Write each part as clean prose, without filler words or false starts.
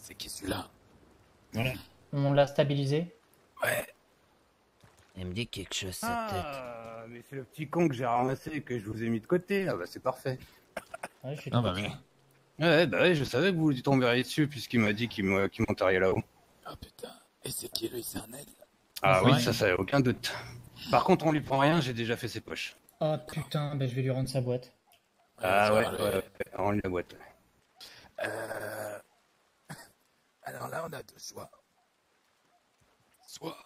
C'est qui celui-là? Voilà. On l'a stabilisé. Ouais. Il me dit quelque chose, sa tête. Ah, mais c'est le petit con que j'ai ramassé et que je vous ai mis de côté. Ah bah c'est parfait. Ouais, je suis Ah bah oui. Ouais, bah ouais, je savais que vous lui tomberiez dessus puisqu'il m'a dit qu'il monterait là-haut. Ah putain. Et c'est qui lui? C'est un aigle? Ah Ouais. oui, ça y a aucun doute. Par contre, on lui prend rien, j'ai déjà fait ses poches. Oh putain, bah je vais lui rendre sa boîte. Ah ouais, ça va, ouais, rends lui la boîte. Alors là, on a deux choix. Soit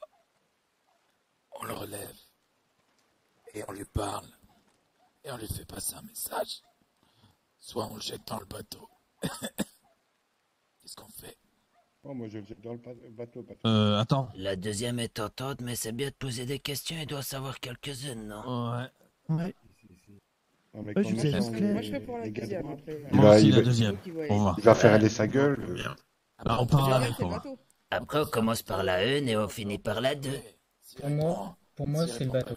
on le relève et on lui parle et on lui fait passer un message. Soit on le jette dans le bateau. Qu'est-ce qu'on fait? Oh, moi je le jette dans le bateau. Attends. La deuxième est tentante, mais c'est bien de poser des questions, il doit savoir quelques-unes, non? Ouais. Ouais. Non, mais Ouais, quand je sais, même, c'est clair. Moi, je serais pour la les gars de deuxième, droite. après. Moi Bah, aussi, il la va- deuxième. Qui va On va. Il va faire aller sa gueule. Bien. Alors, on part Regarde, avec, c'est on le va. bateau. Après, on commence par la 1 et on finit par la 2. Pour moi, c'est le bateau.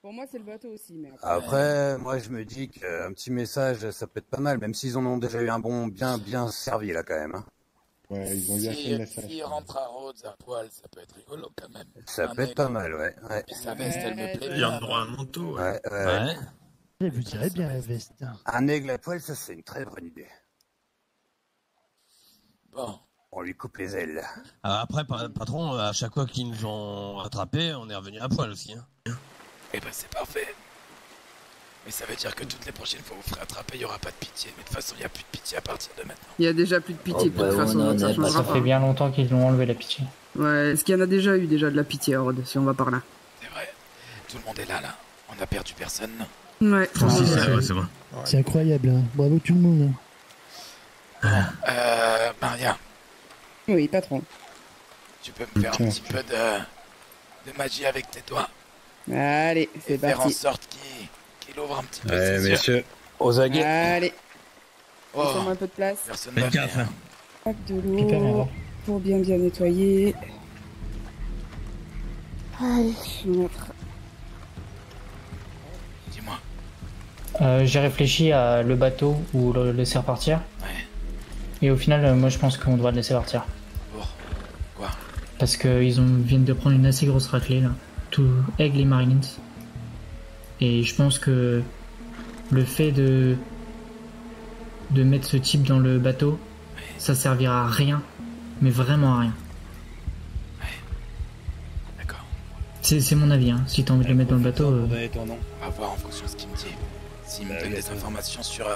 Pour moi, c'est le bateau aussi, mais après... Après, moi je me dis qu'un petit message, ça peut être pas mal, même s'ils en ont déjà eu un bon bien servi là quand même. Hein. Ouais, ils ont eu assez de messages. S'il rentre à Rhodes à poil, ça peut être rigolo quand même. Ça Un peut être aigle. pas mal, ouais. Et sa veste, elle me plaît Il y bien. a droit à un manteau. Ouais, ouais. Ouais. Je vous dirais bien la veste. Un aigle à poil, ça c'est une très bonne idée. Bon, On lui coupe les ailes. Après, patron, à chaque fois qu'ils nous ont rattrapés, on est revenu à poil aussi. Hein. eh ben c'est parfait. Mais ça veut dire que toutes les prochaines fois vous ferez attraper, il n'y aura pas de pitié. Mais de toute façon, il n'y a plus de pitié à partir de maintenant. Il y a déjà plus de pitié, Oh, de toute bah, façon, on en donc ça est pas changera Ça pas. fait bien longtemps qu'ils l'ont enlevé la pitié. Ouais, est-ce qu'il y en a déjà eu déjà de la pitié à Rhodes, si on va par là? C'est vrai. Tout le monde est là. On a perdu personne. Ouais, Si, ouais. c'est vrai, c'est vrai. C'est incroyable, hein. Bravo tout le monde. Hein. Maria, Oui, patron. tu peux me faire un petit peu de magie avec tes doigts Allez, et c'est faire en parti. sorte qu'il ouvre un petit peu Ouais, ses yeux. messieurs, aux aguets. Allez, Oh, laissez-moi un peu de place. personne Faites va gaffe. venir. Hein. Hop, de Hyper l'eau nerveux. pour bien nettoyer. Allez, je vais mettre... Dis-moi. J'ai réfléchi à le bateau ou le laisser repartir. Ouais. Et au final, moi je pense qu'on doit le laisser partir. Pour quoi? Parce qu'ils viennent de prendre une assez grosse raclée là. Tout Aigle et Marilyn. Et je pense que le fait de mettre ce type dans le bateau, ça servira à rien. Mais vraiment à rien. D'accord. C'est mon avis, hein. Si t'as envie de le mettre dans le bateau. Pour donner ton nom. On va voir en fonction de ce qu'il me dit. S'il me Bah, donne oui, des attends. informations sur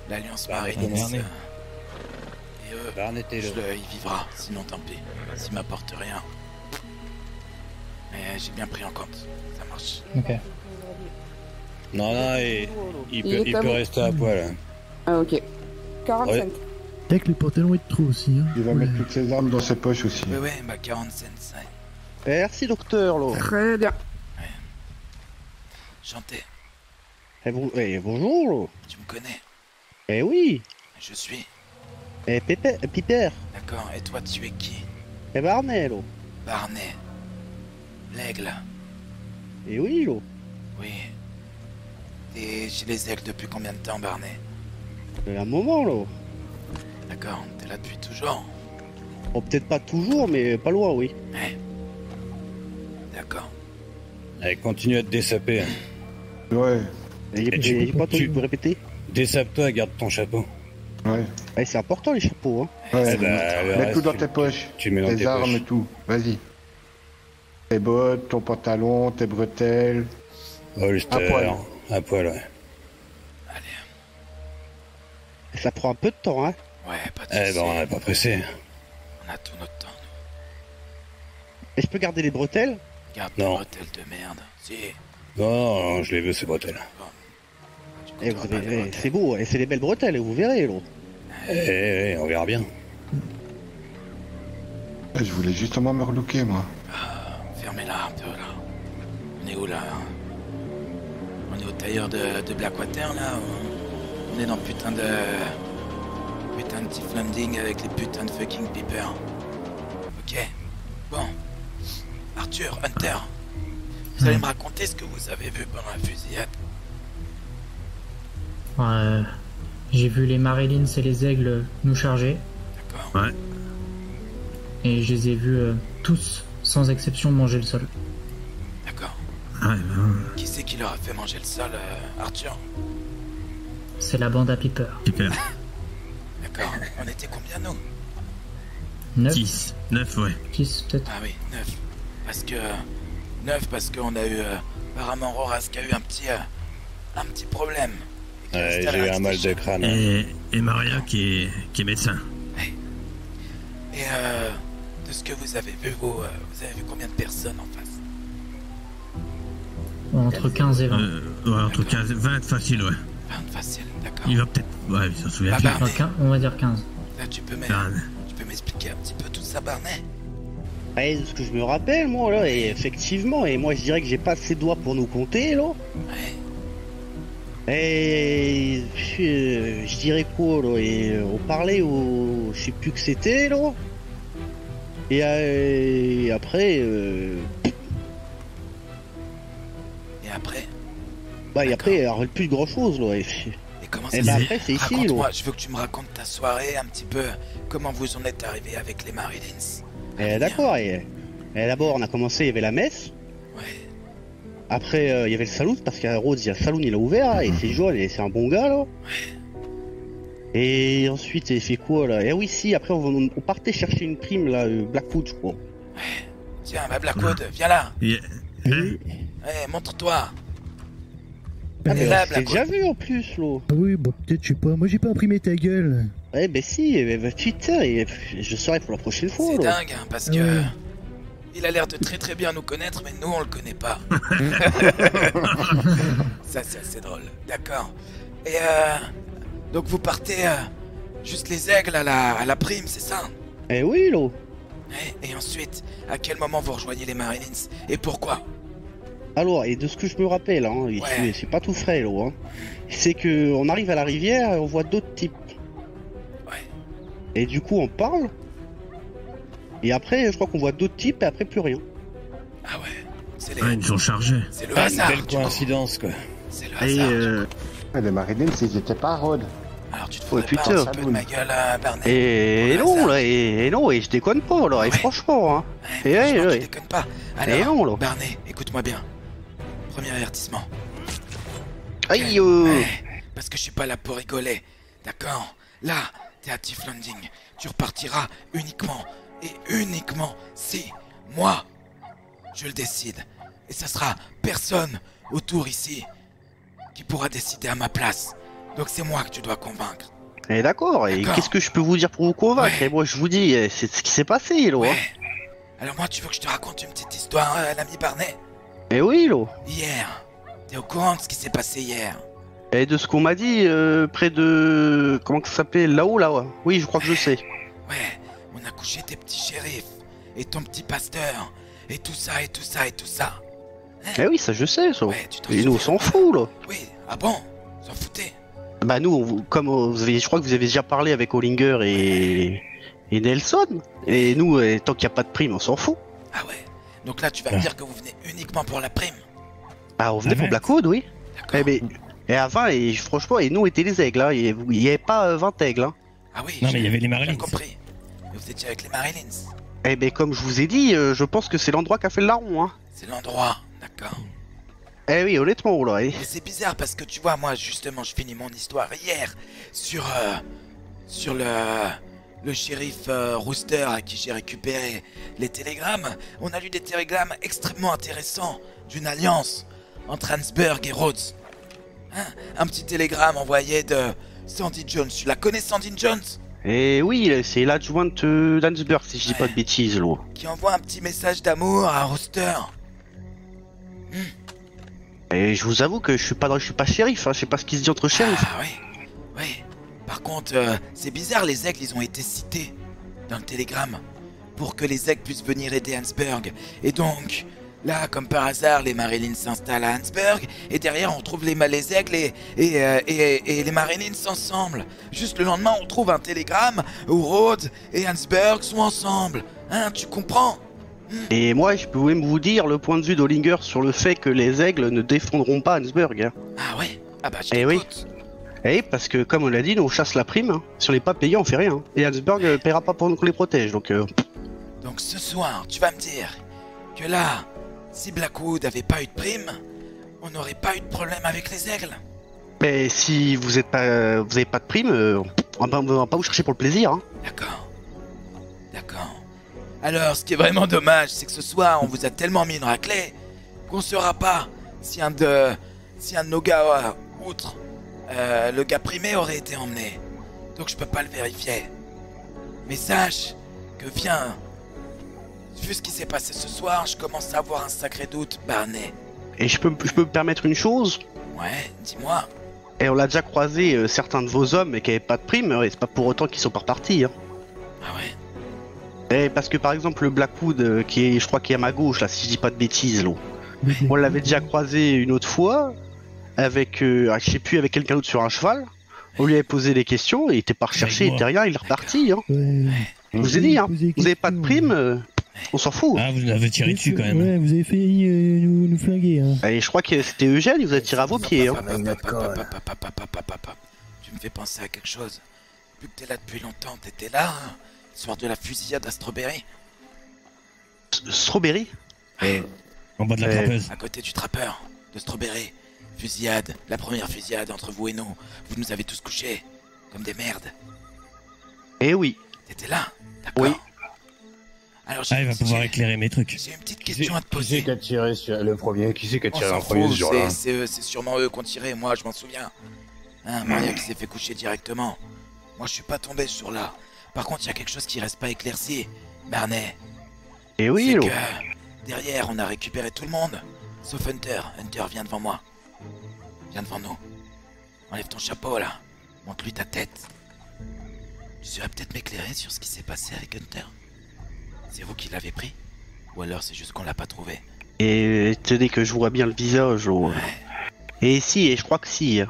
l'Alliance Bah, Marine. Barney. Et eux, Barnetez-le. il vivra. Sinon, tant pis. S'il m'apporte rien. Mais j'ai bien pris en compte. Ça marche. Ok. Non, non, il Il peut rester à poil. Hein. Ah, ok. 45. Ouais. T'as que les pantalons ils te trouvent aussi. Hein. Il va mettre toutes ses armes dans ses poches aussi. Ouais, bah 40 cents. Ouais. Merci, docteur, là. Très bien. Chanté, Bonjour, là. tu me connais. Eh oui. Je suis. Piper. D'accord. Et toi, tu es qui? Eh Barney, là. Barney. L'aigle. Eh oui, là. Oui. Et chez les aigles depuis combien de temps, Barney? Un moment, là. D'accord. T'es là depuis toujours? Bon, peut-être pas toujours, mais pas loin, oui. Ouais. D'accord. Allez, continue à te dessaper. Hein. Ouais, J'ai pas entendu, vous répéter? Dessape-toi, garde ton chapeau. ouais. Eh, c'est important, les chapeaux, hein. Ouais, Eh ben, le mets reste, tout dans tu- tes poches. Tu le mets dans Tes tes armes poches. et tout. Vas-y. Tes bottes, ton pantalon, tes bretelles. Holster, À poil. à poil, ouais. Allez. Ça prend un peu de temps, hein. Ouais, pas de Eh soucis. ben, on n'est pas pressé. On a tout notre temps. Et je peux garder les bretelles? Garde Non. ton hôtel de merde. Si. Non, non, je les veux, ces bretelles. Tu Eh, compteras pas les hôtels. c'est beau, et c'est des belles bretelles, vous verrez, là. Eh, on verra bien. Je voulais justement me relooker, moi. Fermez-la un peu, là. On est où, là? On est au tailleur de Blackwater, là? On est dans putain de Tiff Landing avec les putains de fucking Piper. Ok. Bon. Arthur, Hunter. Vous allez me raconter ce que vous avez vu pendant la fusillade? J'ai vu les Marylins et les aigles nous charger. D'accord. Ouais. Et je les ai vus tous, sans exception, manger le sol. D'accord. Ouais, Qui c'est qui leur a fait manger le sol, Arthur? C'est la bande à Piper. super. D'accord. On était combien, nous? 9, 10, 9, ouais. 10 peut-être. Ah oui, 9. Parce qu'on a eu... apparemment, Roras qui a eu un petit problème. Ouais, j'ai eu un mal de crâne. Et Maria qui est médecin. Et de ce que vous avez vu, vous avez vu combien de personnes en face? Entre 15 et 20. Ouais, entre 15 et 20 facile, ouais. 20 facile, d'accord. Il va peut-être... Ouais, il s'en souvient Bah, plus. Barney, On va dire 15. là, tu peux Barney. m'expliquer un petit peu tout ça, Barney? Ouais, de ce que je me rappelle, moi, là, et effectivement, et moi je dirais que j'ai pas assez de doigts pour nous compter, là. Ouais. Et je dirais quoi, là, et on parlait au... je sais plus que c'était, là. Et après... Et après? Bah, et D'accord. après, il rappelle plus de grand chose, là. Et comment ça Et s'est bah fait? après, c'est ici, Raconte-moi, là. je veux que tu me racontes ta soirée, un petit peu, comment vous en êtes arrivé avec les Marilins. D'accord, et d'abord, on a commencé, il y avait la messe. Ouais. Après, il y avait le saloon, parce qu'à Rhodes, il y a le saloon, il a ouvert, et c'est Joel, et c'est un bon gars, là. Et ensuite, il fait quoi, là? Et oui, si, après, on partait chercher une prime, là, Blackwood, je crois. Tiens, bah Blackwood, viens là. Yeah. Ouais, montre-toi. Ah, Elle est mais là, on s'est déjà Blackwood. vu, en plus, là. Ah oui, bah peut-être, je sais pas. Moi, j'ai pas imprimé ta gueule. Eh ben si, bah, putain, et je saurai pour la prochaine fois, C'est là. dingue, hein, parce Ah que... ouais. Il a l'air de très très bien nous connaître, mais nous on le connaît pas. Ça c'est assez drôle, d'accord. Et donc vous partez juste les aigles à la prime, c'est ça? Eh oui, là. Et ensuite, à quel moment vous rejoignez les Marilins? Et pourquoi? Alors, et de ce que je me rappelle, hein, et Ouais. c'est pas tout frais, là, hein, c'est que on arrive à la rivière et on voit d'autres types. Ouais. Et du coup, on parle. Et après, je crois qu'on voit d'autres types et après plus rien. Ah ouais, c'est Ouais, ils sont chargés. c'est le Ah, une hasard. belle du coup. coïncidence, quoi. C'est le Et hasard. Les Marilyn, ils étaient pas à Rhodes. Alors tu te Ouais, fous pas putain. un petit peu de ma gueule, Barney? Et Pour le non, hasard. là, et non, et je déconne pas, là, et Ouais. franchement, hein. Ouais, Et franchement, ouais, tu ouais. déconnes pas. Et Alors, non, là. Barney, écoute-moi bien. Premier avertissement. Aïe, Ouais, parce que je suis pas là pour rigoler, d'accord? Là, t'es à Tiff Landing. Tu repartiras uniquement et uniquement si moi je le décide. Et ça sera personne autour ici qui pourra décider à ma place. Donc c'est moi que tu dois convaincre. Et d'accord, et D'accord. qu'est-ce que je peux vous dire pour vous convaincre? Ouais. Et moi, je vous dis, c'est ce qui s'est passé, là. Ouais. Hein. Alors moi, tu veux que je te raconte une petite histoire, l'ami Barney? Et oui, là. Hier. T'es au courant de ce qui s'est passé hier? Et de ce qu'on m'a dit, près de... Comment que ça s'appelle? Là-haut, là, ouais. Oui, je crois que je sais. Ouais, on a couché tes petits shérifs et ton petit pasteur et tout ça et tout ça et tout ça. Eh oui, ça je sais, ça. Ouais, tu t'en Et nous, on souviens. s'en fout, là. Oui, ah bon? S'en foutait? Bah nous, comme vous avez, je crois que vous avez déjà parlé avec Hollinger et Nelson. Et nous, tant qu'il n'y a pas de prime, on s'en fout. Ah ouais. Donc là, tu vas me dire que vous venez uniquement pour la prime. Bah on venait Ah pour ouais. Blackwood, oui. D'accord. Eh ben, et avant, et franchement, et nous, on était les aigles, hein. Il n'y avait pas 20 aigles, hein. Ah oui, Non, mais il y avait les j'ai Marilyn. compris. Mais vous étiez avec les Marilins. Eh ben, comme je vous ai dit, je pense que c'est l'endroit qui a fait le larron, hein. C'est l'endroit, d'accord. Eh oui, honnêtement, là. Mais c'est bizarre parce que tu vois, moi, justement, je finis mon histoire hier sur le shérif Rooster à qui j'ai récupéré les télégrammes. On a lu des télégrammes extrêmement intéressants d'une alliance entre Hansberg et Rhodes. Hein, un petit télégramme envoyé de Sandy Jones. Tu la connais, Sandy Jones? Et oui, c'est l'adjointe d'Hansberg, si je dis pas de bêtises, là. Qui envoie un petit message d'amour à Rooster. Et je vous avoue que je suis pas shérif, hein. Je sais pas ce qui se dit entre shérifs. Ah oui, oui. Par contre, c'est bizarre, les aigles, ils ont été cités dans le télégramme pour que les aigles puissent venir aider Hansberg. Et donc, là, comme par hasard, les Marilyn s'installent à Hansberg et derrière, on trouve les aigles et les Marilyn ensemble. Juste le lendemain, on trouve un télégramme où Rhodes et Hansberg sont ensemble. Hein, tu comprends? Et moi, je peux même vous dire le point de vue d'Hollinger sur le fait que les aigles ne défendront pas Hansberg, hein. Ah ouais? Ah bah, je Eh oui. t'écoute. Et parce que, comme on l'a dit, nous on chasse la prime. Hein. Si on n'est pas payé, on fait rien. Et Habsburg paiera pas pour nous qu'on les protège. Donc ce soir, tu vas me dire que là, si Blackwood avait pas eu de prime, on n'aurait pas eu de problème avec les aigles. mais si vous avez pas de prime, on va pas vous chercher pour le plaisir. Hein. D'accord. D'accord. Alors, ce qui est vraiment dommage, c'est que ce soir, on vous a tellement mis une raclée qu'on saura pas si un de nos gars, outre le gars primé, aurait été emmené. Donc je peux pas le vérifier. Mais sache que vu ce qui s'est passé ce soir, je commence à avoir un sacré doute, Barney. Et je peux me permettre une chose. Ouais, dis-moi. Et on l'a déjà croisé certains de vos hommes et qui avaient pas de prime, et c'est pas pour autant qu'ils sont pas repartis. Hein. Ah ouais. Et parce que par exemple le Blackwood je crois qu'il est à ma gauche là, si je dis pas de bêtises là. On l'avait déjà croisé une autre fois avec je sais plus, avec quelqu'un d'autre sur un cheval. On lui avait posé des questions et il était pas recherché, il était rien, il est reparti. Hein. Je vous ai dit, hein, vous avez pas de prime, on s'en fout. Ah, vous avez tiré dessus quand même. Ouais, vous avez failli nous flinguer. Hein. Et je crois que c'était Eugène, il vous a tiré à vos pieds. Hein. Tu me fais penser à quelque chose. Vu que t'es là depuis longtemps, t'étais là, hein, le soir de la fusillade à Strawberry. Strawberry? En bas de la trappeuse. À côté du trappeur, de Strawberry. Fusillade, la première fusillade entre vous et nous. Vous nous avez tous couchés, comme des merdes. Eh oui. T'étais là, d'accord? Oui. Alors, il va pouvoir éclairer mes trucs. J'ai une petite question à te poser. Qui c'est qui a tiré sur le premier? Qui c'est qui a On tiré s'en en premier fout, ce jour-là? c'est sûrement eux qui ont tiré, moi je m'en souviens. Hein, Maria qui s'est fait coucher directement. Moi je suis pas tombé sur là. Par contre, il y a quelque chose qui reste pas éclairci, Barney. Eh oui, C'est là. que derrière, on a récupéré tout le monde. Sauf Hunter. Hunter, viens devant moi. Viens devant nous. Enlève ton chapeau là. Montre-lui ta tête. Tu saurais peut-être m'éclairer sur ce qui s'est passé avec Hunter? C'est vous qui l'avez pris? Ou alors c'est juste qu'on l'a pas trouvé? Et tenez que je vois bien le visage. Oh. Ouais. Et si, et je crois que si.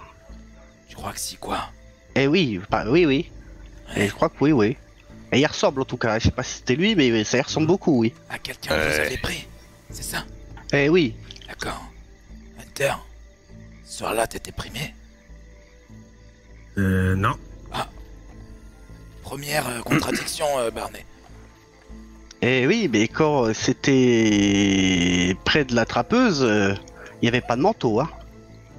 Tu crois que si quoi? Eh oui, oui. Ouais. Et je crois que oui. Et il ressemble en tout cas, je sais pas si c'était lui, mais ça y ressemble beaucoup, oui. À quelqu'un que vous avez pris? C'est ça? Eh oui. D'accord. Hunter, ce soir-là, t'étais primé? Non. Ah. Première contradiction, Barney. Eh oui, mais quand c'était près de la trappeuse, il n'y avait pas de manteau, hein.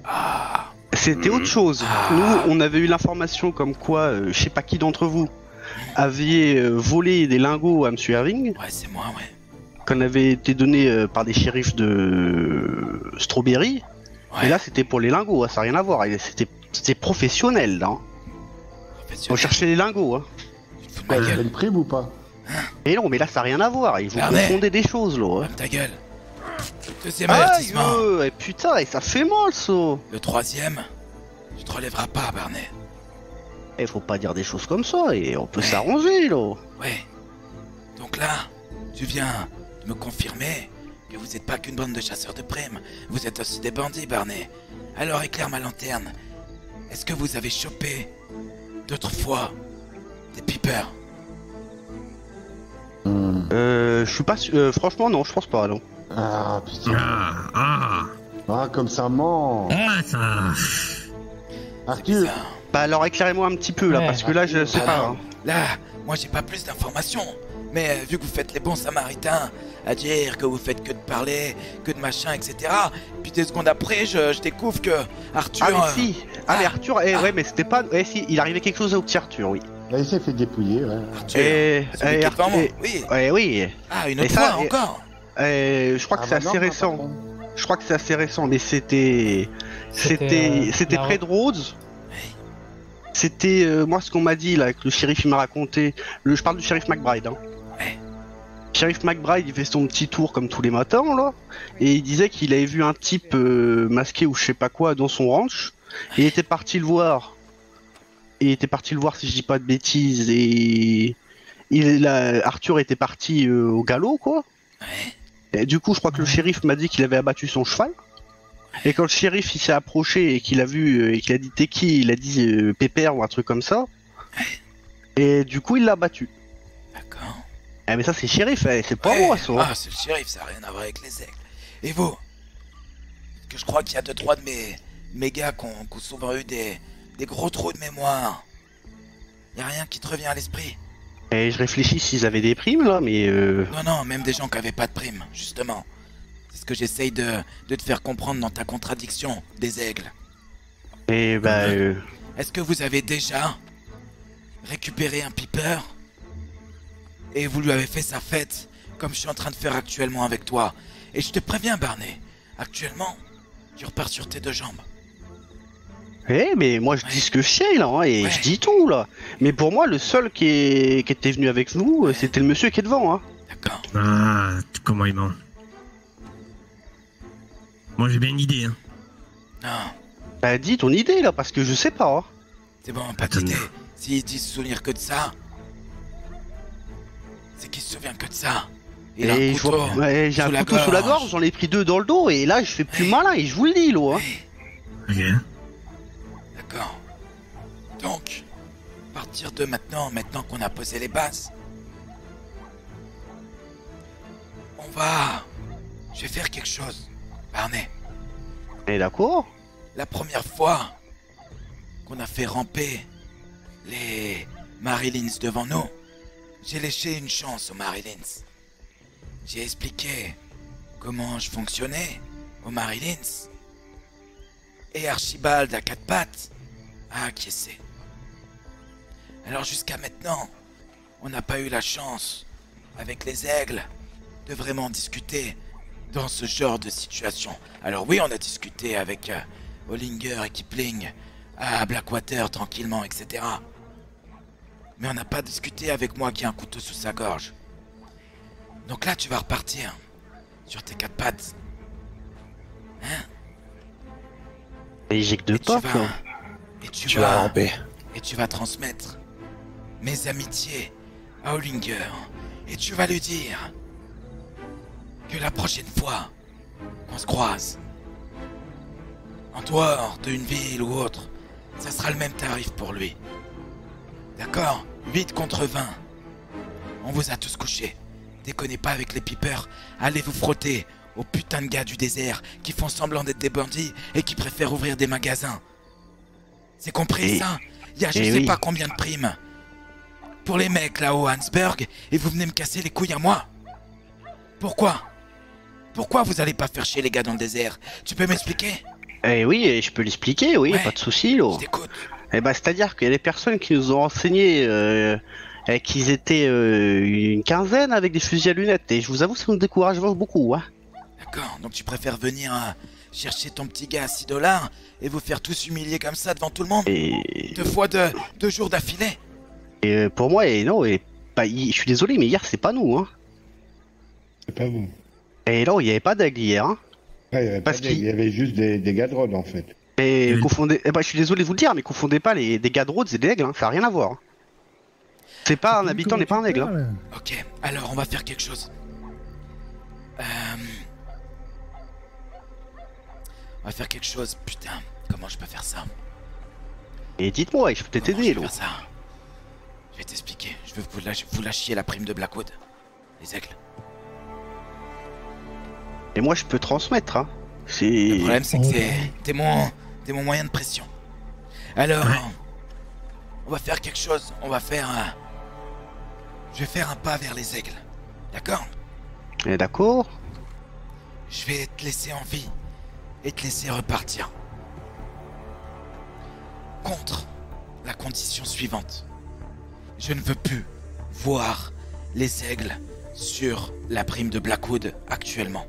Ah. C'était autre chose. Nous, on avait eu l'information comme quoi, je sais pas qui d'entre vous, aviez volé des lingots à Monsieur Irving. Ouais, c'est moi, ouais. Qu'on avait été donné par des shérifs de Strawberry. Ouais. Et là, c'était pour les lingots, hein, ça n'a rien à voir. C'était professionnel, là. On cherchait les lingots, hein. Tu te fous de ma Vous avez gueule. une prime ou pas? Et non, mais là, ça n'a rien à voir. Ils vous Barney. confondez des choses, là. Hein. Ferme ta gueule. Deuxième Aïe, avertissement. et putain, et ça fait mal, ça. Le troisième, tu te relèveras pas, Barney. Et faut pas dire des choses comme ça, et on peut s'arranger, là. Ouais. Donc là, tu viens de me confirmer que vous n'êtes pas qu'une bande de chasseurs de primes. Vous êtes aussi des bandits, Barney. Alors éclaire ma lanterne. Est-ce que vous avez chopé d'autres fois des peepers? Je suis pas sûr. Franchement, non, je pense pas, non. Ah putain. Ah, comme ça ment. Ah, ça. Arthur, Bizarre. Bah alors éclairez-moi un petit peu, là, Ouais. parce que là, je sais pas. Alors, Hein. là, moi j'ai pas plus d'informations. Mais vu que vous faites les bons samaritains, à dire que vous faites que de parler, que de machin, etc. Puis 2 secondes après, je découvre que Arthur... Ah, mais si. Ah, mais Arthur, Ah. ouais, mais c'était pas. Si, il arrivait quelque chose au petit Arthur, oui. là, il s'est fait dépouiller, ouais. Arthur, Et celui qui est devant moi. Oui. oui. Ah, une Et autre ça, fois encore. Je crois que Ah, c'est bah non, assez pas récent. par contre. Je crois que c'est assez récent, mais c'était la- près de Rhodes. C'était moi ce qu'on m'a dit là, que le shérif il m'a raconté. Je parle du shérif McBride. Hein. Ouais. Shérif McBride, il fait son petit tour comme tous les matins là, et il disait qu'il avait vu un type masqué ou je sais pas quoi dans son ranch. Et il était parti le voir. Et il était parti le voir si je dis pas de bêtises. Et Arthur était parti au galop quoi. Ouais. Et du coup, je crois que le shérif m'a dit qu'il avait abattu son cheval. Et quand le shérif il s'est approché et qu'il a vu et qu'il a dit t'es qui, il a dit Pépère ou un truc comme ça. Et du coup, il l'a abattu. D'accord. Eh mais ça c'est shérif, c'est pas Ouais. moi ça. Ah, c'est le shérif, ça n'a rien à voir avec les aigles. Et vous? Que je crois qu'il y a 2-3 de mes gars qui ont souvent eu des des gros trous de mémoire. Y a rien qui te revient à l'esprit? Et je réfléchis s'ils avaient des primes là, mais Non, non, même des gens qui avaient pas de prime, justement. C'est ce que j'essaye de te faire comprendre dans ta contradiction, des aigles. Et bah Est-ce que vous avez déjà récupéré un piper et vous lui avez fait sa fête, comme je suis en train de faire actuellement avec toi? Et je te préviens, Barney, actuellement, tu repars sur tes deux jambes. mais moi je dis ce que je sais là, hein, et je dis tout là. Mais pour moi, le seul qui était venu avec nous, c'était le monsieur qui est devant, hein. D'accord. Ah, comment il ment? Moi j'ai bien une idée, hein. Non, Bah dis ton idée là, parce que je sais pas. Hein. c'est bon, pas Attends. d'idée. S'il dit se souvenir que de ça, c'est qu'il se souvient que de ça. Il a un Et je couteau vois, ouais, j'ai sous un la couteau sous la gorge. gorge, j'en ai pris 2 dans le dos, et là je fais plus malin, et je vous le dis là. Hein. Oui, Ok. d'accord. Donc, à partir de maintenant qu'on a posé les bases, je vais faire quelque chose, Barney. Et d'accord. La première fois qu'on a fait ramper les Marylins devant nous, j'ai léché une chance aux Marylins. J'ai expliqué comment je fonctionnais aux Marylins. Et Archibald à 4 pattes a acquiescé. Alors jusqu'à maintenant, on n'a pas eu la chance, avec les aigles, de vraiment discuter dans ce genre de situation. Alors oui, on a discuté avec Hollinger et Kipling à Blackwater tranquillement, etc. Mais on n'a pas discuté avec moi qui a un couteau sous sa gorge. Donc là, tu vas repartir sur tes 4 pattes. Hein? Et j'ai que 2 Et tu pattes vas, là. et tu Tu vas vas ramper. et tu vas transmettre mes amitiés à Hollinger. Et tu vas lui dire que la prochaine fois qu'on se croise, en dehors d'une ville ou autre, ça sera le même tarif pour lui. D'accord? 8 contre 20. On vous a tous couchés. Déconnez pas avec les pipeurs. Allez vous frotter aux putains de gars du désert qui font semblant d'être des bandits et qui préfèrent ouvrir des magasins. C'est compris Et- ça? Il y a je et sais oui. pas combien de primes pour les mecs là-haut à Hansberg et vous venez me casser les couilles à moi. Pourquoi? Pourquoi vous allez pas faire chier les gars dans le désert? Tu peux m'expliquer? Eh oui, et je peux l'expliquer, oui, Ouais. pas de souci là. Je t'écoute. Eh ben, c'est-à-dire qu'il y a des personnes qui nous ont enseigné qu'ils étaient une quinzaine avec des fusils à lunettes, et je vous avoue, ça nous décourage beaucoup, hein. D'accord, donc tu préfères venir chercher ton petit gars à 6 $ et vous faire tous humilier comme ça devant tout le monde? Et, 2 jours d'affilée? pour moi, non, je suis désolé, mais hier, c'est pas nous, hein. C'est pas vous. Et non, il n'y avait pas d'aigle hier, hein. Ouais, il y avait pas Parce d'aigle, qu'il- il y avait juste des gadrones en fait. Et Oui. confondez, je suis désolé de vous le dire, mais confondez pas les dégâts de rhodes et des aigles, hein. Ça n'a rien à voir. Hein. C'est pas un habitant, n'est pas un aigle, hein. Ok, alors on va faire quelque chose. On va faire quelque chose, putain. Comment je peux faire ça? Et dites-moi, je peux peut-être Comment aider, je peux là. faire ça? Je vais t'expliquer. Je veux vous lâchiez la prime de Blackwood. Les aigles. Et moi, je peux transmettre, hein. Le C'est... problème, c'est que t'es mon moyen de pression. Alors, on va faire quelque chose. Je vais faire un pas vers les aigles. D'accord? D'accord. Je vais te laisser en vie et te laisser repartir. Contre la condition suivante. Je ne veux plus voir les aigles sur la prime de Blackwood actuellement.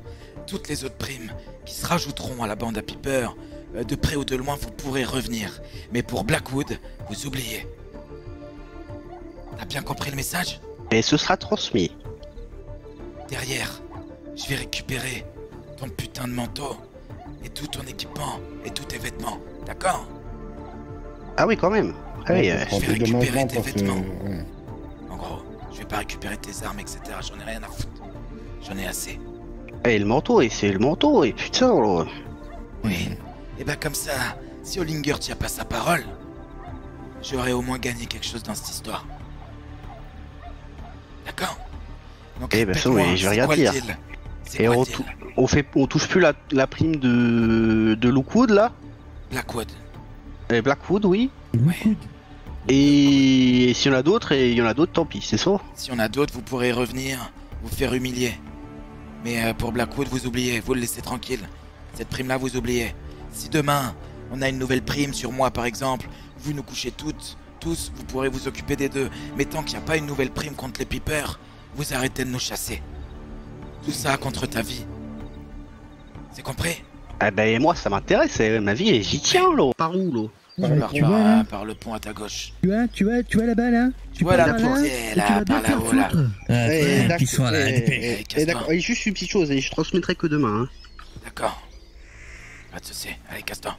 Toutes les autres primes qui se rajouteront à la bande à Piper, de près ou de loin, vous pourrez revenir. Mais pour Blackwood, vous oubliez. T'as bien compris le message? Et ce sera transmis. Derrière, je vais récupérer ton putain de manteau et tout ton équipement et tous tes vêtements. D'accord? Ah oui, quand même. Ah oui, Ça prend je vais plus de récupérer mangements tes pour vêtements. ouais. En gros, je vais pas récupérer tes armes, etc. J'en ai rien à foutre. J'en ai assez. Et le manteau, et c'est le manteau, et putain, là. Oui. Et bah comme ça, si Hollinger tient pas sa parole, j'aurais au moins gagné quelque chose dans cette histoire. D'accord? Donc Eh ben, ça, répète-moi, oui, je vais c'est rien quoi le dire. deal? C'est Et quoi le on, deal? on touche plus la prime de Lookwood, là. Blackwood. Et Blackwood, oui. Ouais. Et s'il y en a d'autres, tant pis, c'est ça? Si on a d'autres, vous pourrez revenir, vous faire humilier. Mais pour Blackwood, vous oubliez, vous le laissez tranquille. Cette prime-là, vous oubliez. Si demain, on a une nouvelle prime sur moi, par exemple, vous nous couchez tous, vous pourrez vous occuper des deux. Mais tant qu'il n'y a pas une nouvelle prime contre les Peepers, vous arrêtez de nous chasser. Tout ça contre ta vie. C'est compris? Ah ben moi ça m'intéresse, ma vie et j'y tiens là. Par où là? Par le pont à ta gauche. Tu vois là-bas là. Tu vois la portière là, par là-haut là. D'accord, et juste une petite chose, et je transmettrai que demain. Hein. D'accord. Pas de soucis, allez casse-toi.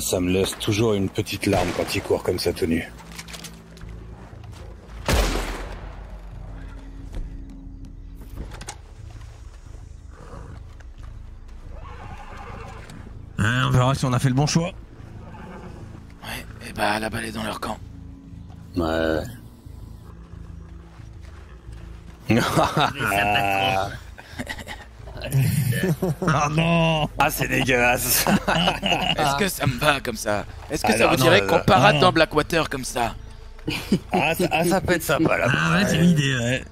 Ça me laisse toujours une petite larme quand il court comme ça tout nu. On verra si on a fait le bon choix. Ouais, et bah la balle est dans leur camp. Ouais. Ah non. Ah c'est dégueulasse. Est-ce que ça me va comme ça? Est-ce que ça vous dirait qu'on parade dans Blackwater comme ça? Ça peut être sympa là. Ah ouais, c'est l'idée, ouais.